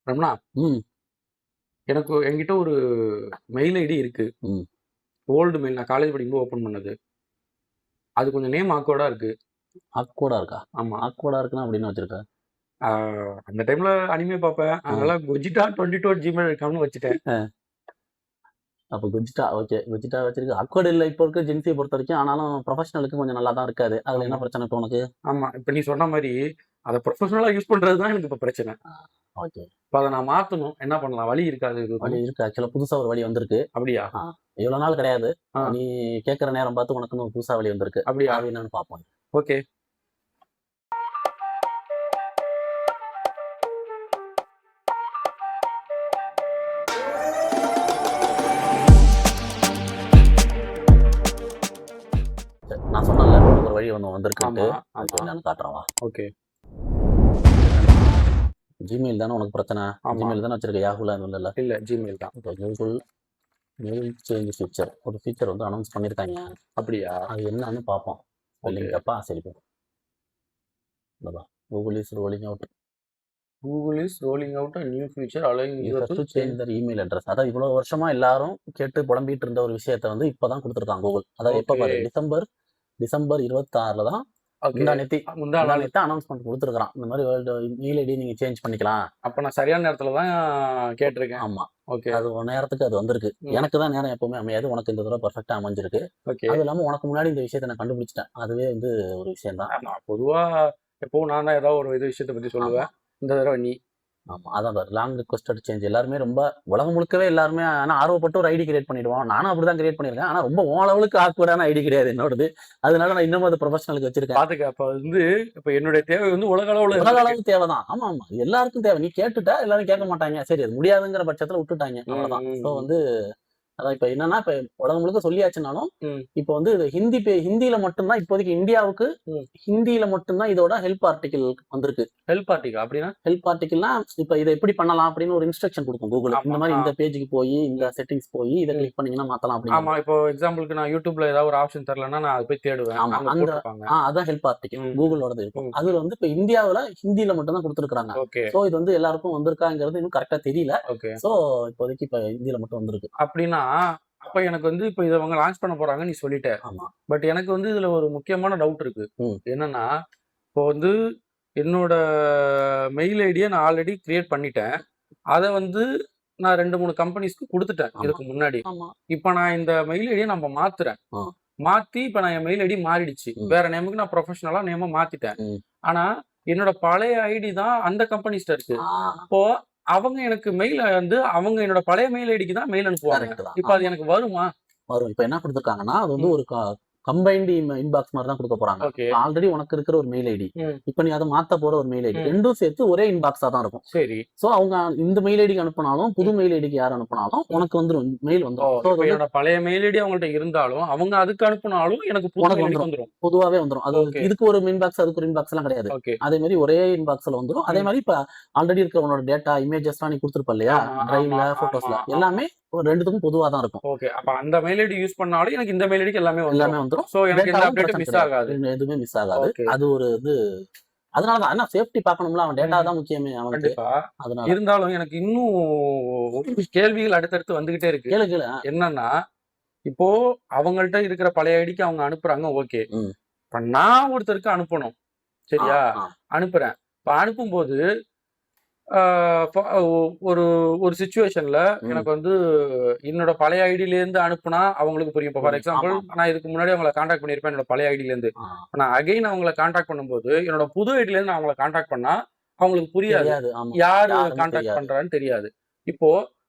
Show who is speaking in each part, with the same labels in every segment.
Speaker 1: ரமணா,
Speaker 2: ம்.
Speaker 1: என்கிட்ட ஒரு மெயில் ஐடி இருக்கு.
Speaker 2: ம்.
Speaker 1: ஓல்டு மெயில் நான் காலேஜ் படிக்கும்போது ஓப்பன் பண்ணது. அது கொஞ்சம் நேம் ஆக்வர்டா இருக்கு.
Speaker 2: ஆக்வர்டா இருக்கா?
Speaker 1: ஆமா.
Speaker 2: ஆக்வர்டா இருக்குன்னா அப்படின்னு வச்சிருக்க?
Speaker 1: ஆ அந்த டைம்ல அனிமே பார்ப்பேன். அதனால gojita22@gmail.comனு வச்சுட்டேன்.
Speaker 2: அப்ப குஜிட்டா ஓகே. குஜிட்டா வச்சிருக்கு. ஆக்வர்ட் இல்ல இப்போ இருக்க ஜென்சிய பொறுத்தவரைக்கும். ஆனாலும் ப்ரொஃபஷனலுக்கு கொஞ்சம் நல்லா தான் இருக்காது. அதுல
Speaker 1: ஆமா,
Speaker 2: என்ன பிரச்சனை இப்போ உனக்கு?
Speaker 1: ஆமா. இப்ப நீ சொன்ன மாரி, அத ப்ரொஃபஷனலா யூஸ் பண்றது தான் எனக்கு இப்ப பிரச்சனை.
Speaker 2: ஓகே.
Speaker 1: இப்ப அத நான் மாத்தணும். என்ன பண்ணலாம்? வழி இருக்கா அது
Speaker 2: வழி
Speaker 1: எதுவும்?
Speaker 2: இருக்கு. ஆக்சுவலா புதுசா ஒரு வழி வந்திருக்கு.
Speaker 1: அப்படியா?
Speaker 2: ஆ இவ்வளோ நாள் கிடையாது.
Speaker 1: ஆ,
Speaker 2: நீ கேட்கிற நேரம் பார்த்து உனக்குன்னு ஒரு புதுசா வழி வந்திருக்கு.
Speaker 1: அப்படியா?
Speaker 2: அது என்னன்னு பார்ப்போம்.
Speaker 1: ஓகே.
Speaker 2: சரி, நான் சொன்னேன்ல ஒரு வழி ஒண்ணு வந்திருக்குன்ட்டு.
Speaker 1: ஆமா,
Speaker 2: அது
Speaker 1: ஆமா.
Speaker 2: என்னன்னு காட்டுறேன் வா.
Speaker 1: ஓகே.
Speaker 2: Gmail தானே உனக்கு பிரச்சனை?
Speaker 1: ஆமா.
Speaker 2: Gmail தானே வச்சிருக்க? Yahooல எதுவும் இல்லல்ல?
Speaker 1: இல்ல Gmail தான்.
Speaker 2: இப்போ Google மெயில் சேஞ்ச் ஃபீச்சர் ஒரு ஃபீச்சர் வந்து அனௌன்ஸ் பண்ணியிருக்காங்க.
Speaker 1: அப்படியா?
Speaker 2: அது என்னன்னு பார்ப்போம். Spelling
Speaker 1: okay.
Speaker 2: தப்பா? சரி போ. இந்தா Google is rolling out
Speaker 1: Google is rolling out a new feature allowing user
Speaker 2: users
Speaker 1: to
Speaker 2: to change their email address. அதாவது இவ்வளவு வருஷமா எல்லாரும் கேட்டு புலம்பிட்டு இருந்த ஒரு விஷயத்தை வந்து இப்பதான் கொடுத்துருக்காங்க கூகுள். அதாவது எப்ப
Speaker 1: ஓகே.
Speaker 2: பாரு டிசம்பர் 26ல தான்
Speaker 1: ஓகே.
Speaker 2: முந்தாநேத்தி
Speaker 1: முந்தா நாள்.
Speaker 2: அனௌன்ஸ்மெண்ட் கொடுத்துருக்கான். இந்த மாதிரி மெயில் ஐடி நீங்க சேஞ்ச் பண்ணிக்கலாம்.
Speaker 1: அப்ப நான் சரியான நேரத்துல தான் கேட்டிருக்கேன்.
Speaker 2: ஆமா.
Speaker 1: ஓகே.
Speaker 2: அது ஒரு நேரத்துக்கு அது வந்திருக்கு.
Speaker 1: ம்.
Speaker 2: எனக்கு தான் நேரம் எப்பவுமே அமையாது. உனக்கு இந்த தடவை பெர்ஃபெக்ட்டா அமைஞ்சிருக்கு.
Speaker 1: ஓகே.
Speaker 2: அது இல்லாம உனக்கு முன்னாடி இந்த விஷயத்தை நான் கண்டுபிடிச்சிட்டேன். அதுவே வந்து ஒரு விஷயம் தான்.
Speaker 1: நான் பொதுவா எப்பவும் நான் தான் ஏதாவது ஒரு விஷயத்த பத்தி
Speaker 2: ஆமா.
Speaker 1: சொல்லுவேன். இந்த தடவை நீ.
Speaker 2: ஆமா. அதான் பாரு லாங் ரிக்வெஸ்டட் சேஞ்ச் எல்லாருமே ரொம்ப உலகம் முழுக்கவே எல்லாருமே ஆனா ஆர்வப்பட்டு ஒரு ஐடி கிரியேட் பண்ணிடுவோம். நானும் அப்படிதான் கிரியேட் பண்ணியிருக்கேன். ஆனா ரொம்ப உன் லெவலுக்கு ஆக்வர்டான ஐடி கிடையாது என்னோடது. அதனால நான் இன்னமும் அது ப்ரொஃபஷனலுக்கு வச்சிருக்கேன்.
Speaker 1: பாத்துக்க. அப்ப இப்ப என்னுடைய தேவை உலக அளவுல
Speaker 2: உலக
Speaker 1: இருக்கு.
Speaker 2: அளவுக்கு தேவைதான். ஆமா, ஆமா. எல்லாருக்கும் தேவை. நீ கேட்டுட்ட எல்லாரும் கேட்க மாட்டாங்க. சரி அது முடியாதுங்கிற பட்சத்துல விட்டுட்டாங்க.
Speaker 1: ம்,
Speaker 2: அவ்வளவுதான்.
Speaker 1: ம்,
Speaker 2: ஸோ
Speaker 1: ம்.
Speaker 2: வந்து அதான் இப்ப என்னன்னா, இப்ப உலகம் முழுக்க சொல்லியாச்சுனாலும்,
Speaker 1: ம்,
Speaker 2: இப்ப வந்து இது ஹிந்தியில மட்டும் தான் இப்போதைக்கு இந்தியாவுக்கு
Speaker 1: ம்.
Speaker 2: ஹிந்தியில மட்டும் தான் இதோட ஹெல்ப் ஆர்டிகிள் வந்திருக்கு.
Speaker 1: ஹெல்ப் பார்ட்டிக்கா? அப்படின்னா?
Speaker 2: ஹெல்ப் ஆர்டிகிள்னா, இப்ப இத எப்படி பண்ணலாம் அப்படின்னு ஒரு இன்ஸ்ட்ரக்ஷன் குடுக்கும் கூகுள்.
Speaker 1: ஆமா.
Speaker 2: இந்த மாரி
Speaker 1: ஆ.
Speaker 2: இந்த பேஜ்க்கு போயி, இந்த
Speaker 1: ம்,
Speaker 2: செட்டிங்ஸ் போயி, இத
Speaker 1: ம்.
Speaker 2: கிளிக் பண்ணீங்கன்னா மாத்தலாம்
Speaker 1: ஆமா.
Speaker 2: அப்படிங்கிறது.
Speaker 1: இப்போ எக்ஸாம்பிளுக்கு நான் YouTubeல ஏதாவது ஒரு ஆப்ஷன் தெரியலன்னா, நான் அத போய் தேடுவேன்.
Speaker 2: ஆமா.
Speaker 1: அங்க
Speaker 2: அந்த
Speaker 1: போட்டிருப்பாங்க.
Speaker 2: அதான் ஹெல்ப் ஆர்டிகிள்.
Speaker 1: ம், ம்,
Speaker 2: கூகுளோடது இருக்கும்.
Speaker 1: ம்.
Speaker 2: அதுல வந்து இப்ப இந்தியாவுல ஹிந்தியில மட்டும் தான் குடுத்துருக்காங்க.
Speaker 1: ஓகே,
Speaker 2: சோ இது வந்து எல்லாருக்கும் வந்திருக்காங்கிறது இன்னும் கரெக்ட்டா தெரியல.
Speaker 1: ஓகே.
Speaker 2: சோ இப்போதைக்கு இப்ப ஹிந்தியில மட்டும் வந்திருக்கு.
Speaker 1: அப்படின்னா, அப்ப எனக்கு இப்ப இத அவங்க லான்ச் பண்ண போறாங்கன்னு நீ சொல்லிட்ட.
Speaker 2: ஆமா.
Speaker 1: பட் எனக்கு இதுல ஒரு முக்கியமான டவுட் இருக்கு.
Speaker 2: ம்.
Speaker 1: என்னன்னா, இப்போ என்னோட மெயில் ஐடிய நான் ஆல்ரெடி கிரியேட் பண்ணிட்டேன். அத நான் 2, 3 கம்பெனிஸ்க்கு குடுத்துட்டேன்
Speaker 2: ஆமா.
Speaker 1: இதுக்கு முன்னாடி.
Speaker 2: ஆமா.
Speaker 1: இப்ப நான் இந்த மெயில் ஐடிய மாத்துறேன்.
Speaker 2: ஆ.
Speaker 1: மாத்தி இப்ப நான் என் மெயில் ஐடி மாறிடுச்சு.
Speaker 2: ம்.
Speaker 1: வேற நேமுக்கு நான் ப்ரொஃபஷனலா நேம மாத்திட்டேன்.
Speaker 2: ம்.
Speaker 1: ஆனா, என்னோட பழைய ஐடி தான் அந்த கம்பெனிஸ்ட்ட இருக்கு.
Speaker 2: ஆ.
Speaker 1: அப்போ அவங்க எனக்கு அவங்க என்னோட பழைய மெயில் ஐடிக்கு தான் மெயில் அனுப்புவாங்க.
Speaker 2: கரெக்ட் தான்.
Speaker 1: இப்ப அது
Speaker 2: ஆமா.
Speaker 1: எனக்கு வருமா?
Speaker 2: வரும். இப்ப என்ன குடுத்துருக்காங்கன்னா, அது வந்து
Speaker 1: ம்.
Speaker 2: ஒரு கம்பைன்டு இன்பாக்ஸ் மாரி தான் குடுக்க போறாங்க.
Speaker 1: ஓகே.
Speaker 2: ஆல்ரெடி உனக்கு இருக்கிற ஒரு மெயில் ஐடி.
Speaker 1: ம்.
Speaker 2: இப்ப நீ அத மாத்த போற ஒரு மெயில் ஐடி.
Speaker 1: ம்.
Speaker 2: 2ம் சேர்த்து ஒரே இன்பாக்ஸா தான் இருக்கும்.
Speaker 1: சரி.
Speaker 2: சோ அவங்க இந்த மெயில் ஐடிக்கு அனுப்புனாலும், புது
Speaker 1: ம்.
Speaker 2: மெயில் ஐடிக்கு யார் அனுப்புனாலும்
Speaker 1: ம்.
Speaker 2: உனக்கு வந்துரும். மெயில்
Speaker 1: ஓ!
Speaker 2: வந்துரும். சோ அது
Speaker 1: இப்ப
Speaker 2: வந்து
Speaker 1: என்னோட பழைய மெயில் ஐடி அவங்கள்ட்ட இருந்தாலும், அவங்க அதுக்கு அனுப்புனாலும் எனக்கு புது
Speaker 2: உனக்கு
Speaker 1: மெயில் ஐடிக்கு
Speaker 2: வந்துரும்.
Speaker 1: வந்துரும்.
Speaker 2: பொதுவாவே வந்துரும். அது
Speaker 1: ஓகே,
Speaker 2: இதுக்கு ஒரு இன்பாக்ஸ், அதுக்கு ஒரு இன்பாக்ஸ் எல்லாம் கிடையாது.
Speaker 1: ஓகே.
Speaker 2: அதே மாரி ஒரே இன்பாக்ஸ்ல வந்துரும். அதே
Speaker 1: ம்.
Speaker 2: மாரி இப்ப ஆல்ரெடி இருக்கிற உன்னோட டேட்டா, இமேஜஸ்லாம் நீ குடுத்திருப்ப இல்லையா?
Speaker 1: ஆமா, ஆமா,
Speaker 2: டிரைவ்ல,
Speaker 1: ஆமா,
Speaker 2: போட்டோஸ்ல
Speaker 1: ஆமா.
Speaker 2: எல்லாமே 2த்துக்கும் பொதுவா தான் இருக்கும்.
Speaker 1: ஓகே. அப்ப அந்த மெயில் ஐடி யூஸ் பண்ணாலும் எனக்கு இந்த மெயில் ஐடிக்கு எல்லாமே
Speaker 2: எல்லாமே
Speaker 1: வந்துரும்.
Speaker 2: வந்துரும்.
Speaker 1: சோ எனக்கு எந்த
Speaker 2: டேட்டாவும்
Speaker 1: அப்டேட்டும்
Speaker 2: பிரச்சனை
Speaker 1: மிஸ்
Speaker 2: கிடையாது.
Speaker 1: ஆகாது.
Speaker 2: எதுவுமே மிஸ் ஆகாது.
Speaker 1: ஓகே.
Speaker 2: அது ஒரு அதனால தான். ஏன்னா சேஃப்டி பார்க்கணும்ல. அவன் டேட்டா
Speaker 1: ம்.
Speaker 2: தான் முக்கியமே அவனுக்கு.
Speaker 1: கண்டிப்பா.
Speaker 2: அதனால.
Speaker 1: இருந்தாலும் எனக்கு இன்னும் கேள்விகள் அடுத்தடுத்து வந்துகிட்டே இருக்கு.
Speaker 2: கேளு, கேளு.
Speaker 1: என்னன்னா, இப்போ அவங்கள்ட்ட இருக்கிற பழைய ஐடிக்கு அவங்க அனுப்புறாங்க. ஓகே.
Speaker 2: ம்.
Speaker 1: இப்ப நான் ஒருத்தருக்கு அனுப்பணும்.
Speaker 2: ஆ,
Speaker 1: சரியா?
Speaker 2: ஆ.
Speaker 1: அனுப்புறேன். இப்ப அனுப்பும்போது, ஆ ஃப ஒரு ஒரு சிச்சுவேஷன்ல
Speaker 2: ம்.
Speaker 1: எனக்கு என்னோட பழைய ஐடியிலேருந்து அனுப்புனா அவங்களுக்கு புரியும். இப்போ ஃபார்
Speaker 2: புரியும்.
Speaker 1: எக்ஸாம்பிள்
Speaker 2: ஆமா, ஆமா.
Speaker 1: நான் இதுக்கு முன்னாடி அவங்கள கான்டாக்ட் பண்ணியிருப்பேன் என்னோட பழைய ஐடியிலேருந்து.
Speaker 2: ஆ.
Speaker 1: நான் அகைன் அவங்கள கான்டாக்ட் பண்ணும்போது, என்னோட புது ஐடியிலேருந்து நான் அவங்கள கான்டாக்ட் பண்ணா, அவங்களுக்கு புரியாது.
Speaker 2: தெரியாது. ஆமா.
Speaker 1: யாரு
Speaker 2: யாருன்னு
Speaker 1: கான்டாக்ட்
Speaker 2: தெரியாது.
Speaker 1: பண்றான்னு தெரியாது. இப்போ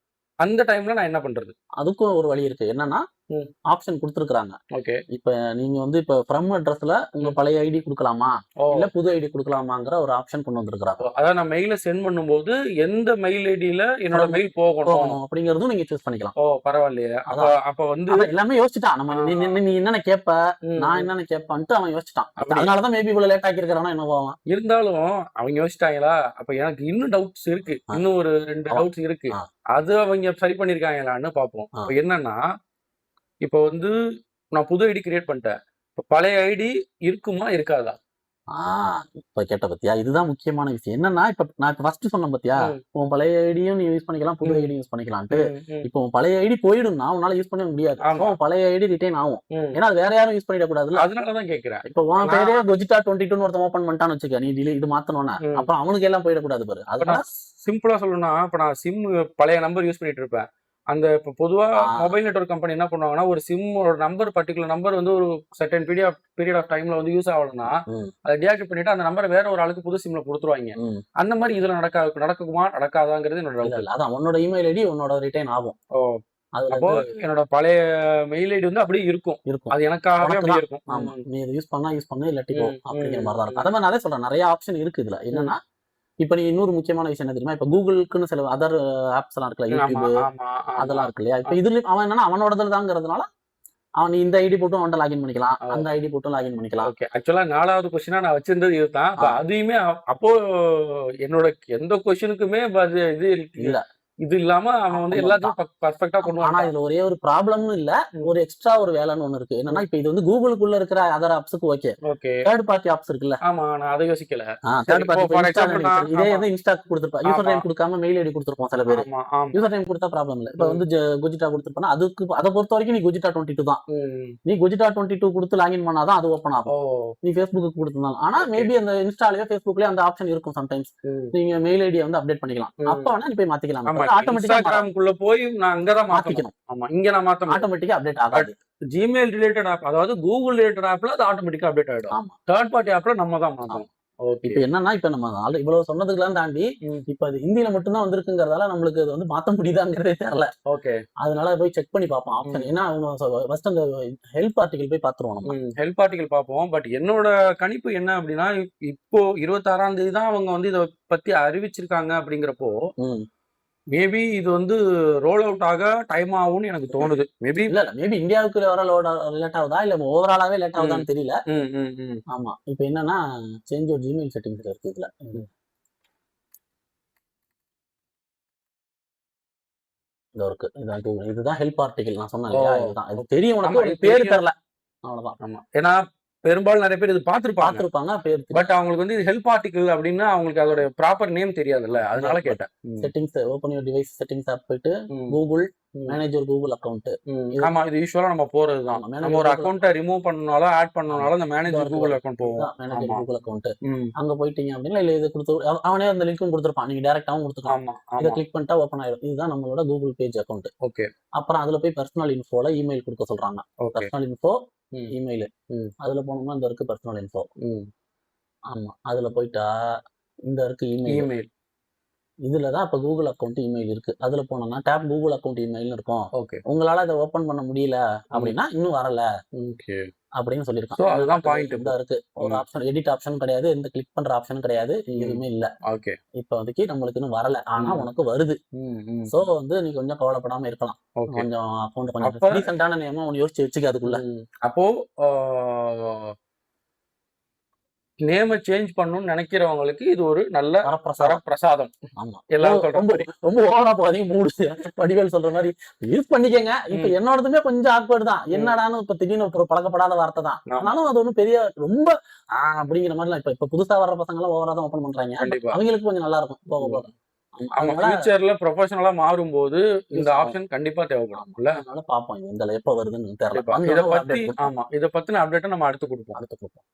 Speaker 1: அந்த டைம்ல நான் என்ன பண்றது?
Speaker 2: அதுக்கும் ஒரு வழி இருக்கு. என்னன்னா,
Speaker 1: ம்.
Speaker 2: ஆப்ஷன் குடுத்துருக்காங்க.
Speaker 1: ஓகே.
Speaker 2: இப்ப நீங்க வந்து ஃப்ரம் அட்ரஸ்ல உங்க
Speaker 1: ம்.
Speaker 2: பழைய ஐடி குடுக்கலாமா?
Speaker 1: ஓ!
Speaker 2: இல்ல புது ஐடி குடுக்கலாமாங்கிற ஒரு ஆப்ஷன் கொண்டு வந்திருக்காங்க.
Speaker 1: அதாவது நான் மெயில சென்ட் பண்ணும்போது, எந்த மெயில் ஐடியில என்னோட
Speaker 2: ஃப்ரம்
Speaker 1: மெயில் போகணும்.
Speaker 2: போகணும் அப்படிங்கிறதும் நீங்க சூஸ் பண்ணிக்கலாம்.
Speaker 1: ஓ! பரவாயில்லையே. அப்ப
Speaker 2: அதான்.
Speaker 1: அப்ப
Speaker 2: அதான் எல்லாமே யோசிச்சுட்டான்.
Speaker 1: ஆ,
Speaker 2: நீ நீ நீ என்னென்ன கேட்ப?
Speaker 1: ம்,
Speaker 2: நான்
Speaker 1: ம்.
Speaker 2: என்னென்ன கேட்பேன்ட்டு அவன் யோசிச்சுட்டான்.
Speaker 1: அப்படி
Speaker 2: அதனால தான் மேபி இவ்வளவு லேட் ஆக்கியிருக்கானோ என்னவோ அவன்.
Speaker 1: இருந்தாலும் அவங்க யோசிச்சுட்டாங்களா? அப்ப எனக்கு இன்னும் டவுட்ஸ் இருக்கு.
Speaker 2: ஆ.
Speaker 1: இன்னும் ஒரு 2
Speaker 2: அவ
Speaker 1: டவுட்ஸ் இருக்கு.
Speaker 2: ஆ,
Speaker 1: அது அவங்க சரி பண்ணியிருக்காங்களான்னு பார்ப்போம்.
Speaker 2: ஆ.
Speaker 1: இப்ப என்னன்னா, இப்போ நான் புது ஐடி கிரியேட் பண்ணிட்டேன். இப்ப பழைய ஐடி இருக்குமா? இருக்காதா?
Speaker 2: இப்ப கேட்ட பத்தியா, இதுதான் முக்கியமான விஷயம். என்னன்னா, இப்ப நான் ஃபர்ஸ்ட் சொன்னேன் பாத்தியா,
Speaker 1: ம்,
Speaker 2: உன் பழைய ஐடியும் நீ யூஸ் பண்ணிக்கலாம், புது
Speaker 1: ம்,
Speaker 2: ஐடியும் யூஸ் பண்ணிக்கலான்ட்டு.
Speaker 1: ம், ம்.
Speaker 2: இப்போ உன் பழைய ஐடி போயிடும்னா உன்னால யூஸ் பண்ண முடியாது. அப்போ
Speaker 1: ஆமா.
Speaker 2: உன் பழைய ஐடி ரிட்டைன் ஆகும்.
Speaker 1: ம்.
Speaker 2: ஏன்னா அது வேற யாரும் யூஸ் பண்ணிடக்கூடாதுல்ல.
Speaker 1: அதனாலதான் கேட்கிறேன்.
Speaker 2: இப்போ உன்
Speaker 1: நான்
Speaker 2: பேரே Gogita 22ன்னு ஒருத்தன் ஓப்பன் பண்ணிட்டான்னு வச்சுக்க, நீ இது மாத்தணும்னா,
Speaker 1: ம்.
Speaker 2: அப்புறம் அவனுக்கு எல்லாம் போயிடக்கூடாது பாரு.
Speaker 1: இப்ப
Speaker 2: அதனால
Speaker 1: நான் சிம்பிளா சொல்லணும்னா, இப்ப நான் பழைய நம்பர் யூஸ் பண்ணிட்டு இருப்பேன். இப்ப பொதுவா
Speaker 2: ஆ,
Speaker 1: மொபைல் நெட்வொர்க் கம்பெனி என்ன பண்ணுவாங்கன்னா, ஒரு ஒரு பர்ட்டிகுலர் நம்பர் வந்து ஒரு செர்டைன் பீரியட் ஆஃப் டைம்ல வந்து யூஸ் ஆகலன்னா,
Speaker 2: ம்,
Speaker 1: அத டீஆக்டிவேட் பண்ணிட்டு அந்த நம்பர வேற ஒரு ஆளுக்கு புது சிம்ல குடுத்துருவாய்ங்க.
Speaker 2: ம்.
Speaker 1: அந்த மாரி இதுல நடக்குமா? நடக்காதாங்கிறது என்னோட
Speaker 2: இல்ல,
Speaker 1: டவுட்.
Speaker 2: இல்ல. அதான் உன்னோட இமெயில் ஐடி உன்னோட ரிட்டைன் ஆகும்.
Speaker 1: ஓ!
Speaker 2: அதுல
Speaker 1: அப்போ
Speaker 2: இருந்து
Speaker 1: என்னோட பழைய மெயில் ஐடி வந்து அப்படியே இருக்கும்.
Speaker 2: இருக்கும்.
Speaker 1: அது எனக்காகவே
Speaker 2: உனக்கு
Speaker 1: அப்படியே
Speaker 2: தான்.
Speaker 1: இருக்கும்.
Speaker 2: ஆமா.
Speaker 1: ம்.
Speaker 2: நீ இத யூஸ் பண்ணா யூஸ் பண்ணு, இல்லாட்டி போ.
Speaker 1: ம்.
Speaker 2: அப்படிங்கிற
Speaker 1: ம்.
Speaker 2: மாரி தான் இருக்கும்.
Speaker 1: ம்.
Speaker 2: அதே மாரி நான் அதே சொல்றேன். நெறைய ஆப்ஷன் இருக்கு இதுல.
Speaker 1: ம்.
Speaker 2: என்னன்னா, இப்ப நீ இன்னொரு முக்கியமான விஷயம் என்ன தெரியுமா? இப்ப Googleக்குன்னு சில அதர் ஆப்ஸ் எல்லாம் இருக்குல்ல.
Speaker 1: ஆமா,
Speaker 2: YouTube
Speaker 1: ஆமா, ஆமா.
Speaker 2: அதெல்லாம் இருக்கு இல்லையா? இப்ப இதுலயும் அவன் என்னன்னா அவனோடதுல தாங்கிறதுனால, நீ இந்த ஐடி போட்டும் அவன்ட்ட லாகின் பண்ணிக்கலாம்.
Speaker 1: ஓ!
Speaker 2: அந்த ஐடி போட்டும் லாகின் பண்ணிக்கலாம்.
Speaker 1: ஓகே. ஆக்சுவலா 4வது கொஸ்டினா நான் வச்சிருந்தது இதுதான்.
Speaker 2: ஆ,
Speaker 1: அதையுமே அப்போ என்னோட எந்த கொஸ்டினுக்குமே இது
Speaker 2: இல்ல.
Speaker 1: இது இல்லாம அவன் வந்து
Speaker 2: கொண்டு வந்துட்டான்.
Speaker 1: எல்லாத்தையும் பெர்ஃபெக்ட்டா
Speaker 2: ஆமா.
Speaker 1: கொண்டு
Speaker 2: ஆனா
Speaker 1: வந்துட்டான்.
Speaker 2: இதுல ஒரே ஒரு ப்ராப்ளம்னு இல்ல.
Speaker 1: ம்.
Speaker 2: ஒரு எக்ஸ்ட்ரா ஒரு வேலைன்னு ஒண்ணு இருக்கு. என்னன்னா,
Speaker 1: ம்.
Speaker 2: இப்ப இது வந்து Googleக்குள்ள இருக்கிற அதர் ஆப்ஸ்க்கு okay.
Speaker 1: Okay.
Speaker 2: Third party apps இருக்குல்ல.
Speaker 1: ஆமா. நான் அத யோசிக்கல. சரி,
Speaker 2: தேர்ட்
Speaker 1: இப்போ
Speaker 2: பார்ட்டி இப்ப
Speaker 1: ஃபார்
Speaker 2: இன்ஸ்டால
Speaker 1: எக்ஸாம்பிள்
Speaker 2: நீ
Speaker 1: நான்
Speaker 2: இதே
Speaker 1: ஆமா,
Speaker 2: வந்து இன்ஸ்டாக்கு குடுத்திருப்ப. யூசர்
Speaker 1: ஆமா,
Speaker 2: நேம் குடுக்காம மெயில் ஐடி குடுத்திருப்போம் சில பேரு.
Speaker 1: ஆமா, ஆமா.
Speaker 2: யூசர் நேம் குடுத்தா ப்ராப்ளம் இல்ல. இப்ப
Speaker 1: ம்.
Speaker 2: வந்து Gogita குடுத்திருப்பனா, அதுக்கு அத பொறுத்தவரைக்கும் நீ Gogita 22 தான்.
Speaker 1: ம்.
Speaker 2: நீ Gogita 22 குடுத்து லாகின் பண்ணா தான் அது ஓப்பன்
Speaker 1: ஓ!
Speaker 2: ஆகும். நீ Facebookக்கு குடுத்திருந்தாலும். ஆனா
Speaker 1: ஓகே.
Speaker 2: மேபி அந்த இன்ஸ்டாலயோ, Facebookலயோ அந்த ஆப்ஷன் இருக்கும் சம்டைம்ஸ்.
Speaker 1: ம்.
Speaker 2: நீங்க மெயில் ஐடிய வந்து அப்டேட் பண்ணிக்கலாம். அப்ப
Speaker 1: ம்.
Speaker 2: வேணா நீ போய் மாத்திக்கலாம்.
Speaker 1: ஆமா.
Speaker 2: ஆட்டோமேட்டிக்கா
Speaker 1: Instagramக்குள்ள போய் நான் அங்க தான் மாத்தணும்.
Speaker 2: மாத்திக்கணும்.
Speaker 1: ஆமா. இங்க நான் மாத்த முடியாது.
Speaker 2: ஆட்டோமேட்டிக்கா அப்டேட்
Speaker 1: பட்
Speaker 2: ஆகாது.
Speaker 1: Gmail ரிலேட்டட் ஆப், அதாவது Google ரிலேட்டட் ஆப்ல அது ஆட்டோமேட்டிக்கா அப்டேட் ஆயிடும்.
Speaker 2: ஆமா.
Speaker 1: தேர்ட் பார்ட்டி ஆப்ல நம்ம தான்
Speaker 2: ஆமா.
Speaker 1: மாத்தணும். ஓகே.
Speaker 2: இப்ப என்னன்னா, இப்ப நம்ம இவ்வளவு சொன்னதுக்கெல்லாம் தாண்டி,
Speaker 1: ம்.
Speaker 2: இப்ப அது ஹிந்தியில மட்டும் தான் வந்திருக்குங்கிறதால நம்மளுக்கு அது வந்து மாத்த முடியுதாங்கிறதே தெரியல.
Speaker 1: ஓகே.
Speaker 2: அதனால போய் செக் பண்ணி பார்ப்போம் ஆப்ஷன்.
Speaker 1: ம்.
Speaker 2: ஏன்னா அவங்க ஃபர்ஸ்ட் அந்த ஹெல்ப் ஆர்டிகிள் போய் பார்த்துருவோம் நம்ம.
Speaker 1: ஹெல்ப் ஆர்டிகல் பார்ப்போம். பட் என்னோட கணிப்பு என்ன அப்டின்னா, இப்போ 26ஆம் தேதி தான் அவங்க வந்து இத பத்தி அறிவிச்சிருக்காங்க அப்படிங்கிறப்போ,
Speaker 2: ம்.
Speaker 1: மேபி இது வந்து ரோல் அவுட் ஆக டைம் ஆகும்னு எனக்கு தோணுது. மேபி
Speaker 2: இல்ல, இல்ல. மேபி இந்தியாவுக்கு வர லேட் ஆகுதா? இல்ல ஓவராலாவே லேட்
Speaker 1: ம்.
Speaker 2: ஆகுதான்னு தெரியல.
Speaker 1: ம். ம். ம்.
Speaker 2: ஆமா. இப்ப என்னன்னா, சேஞ்ச் யுவர் ஜிமெயில் செட்டிங்ஸ் இருக்கு இதுல.
Speaker 1: ம்.
Speaker 2: இதோ இருக்கு. இதுதான் ஹெல்ப் ஆர்டிகிள் நான் சொன்னேன்
Speaker 1: ஓ!
Speaker 2: இல்லையா? இதுதான். இது தெரியும்
Speaker 1: ஆமா.
Speaker 2: உனக்கு.
Speaker 1: இது
Speaker 2: ஒரு பேரு
Speaker 1: தெரியும்.
Speaker 2: தெரியல. அவ்வளவுதான்.
Speaker 1: ஆமா. ஏன்னா பெரும்பாலும் நெறைய பேர் இது பார்த்திருப்பாங்க.
Speaker 2: பார்த்திருப்பாங்க. பேரு தெரியும்.
Speaker 1: பட் அவங்களுக்கு வந்து இது ஹெல்ப் ஆர்டிகிள் அப்டின்னா அவங்களுக்கு அதோட ப்ராப்பர் நேம் தெரியாதுல்ல. அதனால கேட்டேன். ம்.
Speaker 2: Settings open your device settings app போயிட்டு
Speaker 1: ம்.
Speaker 2: Google
Speaker 1: ம்.
Speaker 2: Manage your Google account.
Speaker 1: ம்.
Speaker 2: இது
Speaker 1: ஆமா. இது யூசுவலா நம்ம போறதுதான்.
Speaker 2: ஆமா.
Speaker 1: நம்ம
Speaker 2: மேனேஜ்
Speaker 1: ஒரு
Speaker 2: Google
Speaker 1: அக்கவுண்ட்ட ரிமூவ் பண்ணனும்னாலும், ஆட்
Speaker 2: ஆமா.
Speaker 1: பண்ணனும்னாலும் அந்த மேனேஜ்
Speaker 2: இதோ இருக்கு
Speaker 1: Google
Speaker 2: பாரு.
Speaker 1: அக்கவுண்ட் போவோம்.
Speaker 2: இதுதான் மேனேஜ்
Speaker 1: ஆமா.
Speaker 2: Google account.
Speaker 1: ம்.
Speaker 2: அங்க போயிட்டீங்க அப்படின்னா, இல்ல இது குடுத்து அவனே அந்த லிங்க்கும் குடுத்திருப்பான். நீங்க டைரக்டாவும் குடுத்துக்கலாம்.
Speaker 1: ஆமா,
Speaker 2: இத
Speaker 1: ஆமா.
Speaker 2: கிளிக் பண்ணிட்டா ஓப்பன் ஆயிடும். இதுதான் நம்மளோட Google பேஜ் அக்கவுண்ட்.
Speaker 1: ஓகே,
Speaker 2: அப்புறம் அதுல போய் பர்சனல் இன்ஃபோல இமெயில் குடுக்க சொல்றாங்க.
Speaker 1: ஓகே.
Speaker 2: பர்சனல் இன்ஃபோ,
Speaker 1: ம்.
Speaker 2: இமெயில்.
Speaker 1: ம்.
Speaker 2: அதுல போனோம்னா இந்த இருக்கு பர்சனல் இன்ஃபோ.
Speaker 1: ம்.
Speaker 2: ஆமா. அதுல போயிட்டா இந்த இருக்கு இமெயில்.
Speaker 1: இமெயில்.
Speaker 2: இதுல தான் இப்ப Google அக்கவுண்ட் இமெயில் இருக்கு. அதுல போனோம்னா டேப் Google அக்கவுண்ட் இமெயில்னு இருக்கும்.
Speaker 1: ஓகே.
Speaker 2: உங்களால இத ஓப்பன் பண்ண முடியல
Speaker 1: ம்.
Speaker 2: அப்படின்னா, இன்னும் வரல
Speaker 1: ஓகே.
Speaker 2: அப்படின்னு சொல்லியிருக்கான்.
Speaker 1: சோ அதுதான் பாயிண்ட்
Speaker 2: இந்த
Speaker 1: இப்போ.
Speaker 2: இருக்கு. ஒரு
Speaker 1: ம்.
Speaker 2: ஆப்ஷன் எடிட் ஆப்ஷன் கிடையாது. எந்த கிளிக் பண்ற ஆப்ஷனும் கிடையாது.
Speaker 1: ம்.
Speaker 2: எதுவுமே இல்ல.
Speaker 1: ஓகே.
Speaker 2: இப்போதைக்கு நம்மளுக்கு இன்னும் வரல. ஆனா
Speaker 1: ம்.
Speaker 2: உனக்கு வருது.
Speaker 1: ம். ம்.
Speaker 2: சோ வந்து நீ கொஞ்சம் கவலைப்படாம இருக்கலாம்.
Speaker 1: ஓகே.
Speaker 2: கொஞ்சம் அக்கவுண்ட் கொஞ்சம்
Speaker 1: அப்ப
Speaker 2: டீசென்ட்டான நேமா ஒண்ணு யோசிச்சு வச்சுக்க அதுக்குள்ள.
Speaker 1: அப்போ நேம சேஞ்ச் பண்ணணும்னு நெனைக்கிறவங்களுக்கு இது ஒரு நல்ல
Speaker 2: வரப்பிரசாதம்.
Speaker 1: வரப்பிரசாதம்.
Speaker 2: ஆமா.
Speaker 1: எல்லாரும் சொல்ற
Speaker 2: ரொம்ப
Speaker 1: மாரி.
Speaker 2: ரொம்ப ஓவரா போகாதீங்க. வடிவேல் சொல்ற மாரி யூஸ் பண்ணிக்கங்க. இப்ப
Speaker 1: ம்.
Speaker 2: என்னோடதுமே கொஞ்சம் ஆக்வர்ட் தான்.
Speaker 1: ம்.
Speaker 2: என்னடான்னு இப்ப திடீர்னு ஒரு பழக்கப்படாத வார்த்தை தான்.
Speaker 1: ஆமா.
Speaker 2: ஆனாலும் அது ஒண்ணும் பெரிய ரொம்ப அப்படிங்கிற மாதிரிலாம் இப்ப புதுசா வர்ற பசங்க எல்லாம் ஓவரா தான் ஓப்பன் பண்றாங்க.
Speaker 1: கண்டிப்பா.
Speaker 2: அவங்களுக்கு கொஞ்சம் நல்லா இருக்கும் போக போக.
Speaker 1: ஆமா.
Speaker 2: அதனால
Speaker 1: ஃபியூச்சர்ல ப்ரொஃபஷனலா மாறும்போது இந்த
Speaker 2: யூஸ் ஆகும்.
Speaker 1: ஆப்ஷன் கண்டிப்பா தேவைப்படும்.
Speaker 2: ஆமா.
Speaker 1: இல்ல?
Speaker 2: அதனால பார்ப்போம். இந்த எப்ப வருதுன்னு தெரியல.
Speaker 1: கண்டிப்பா. இத
Speaker 2: வந்தோனே ஒரு
Speaker 1: பத்தி
Speaker 2: அப்டேட் குடுப்போம்.
Speaker 1: ஆமா. இத பத்தின அப்டேட்ட நம்ம அடுத்து குடுப்போம்.
Speaker 2: அடுத்து குடுப்போம்.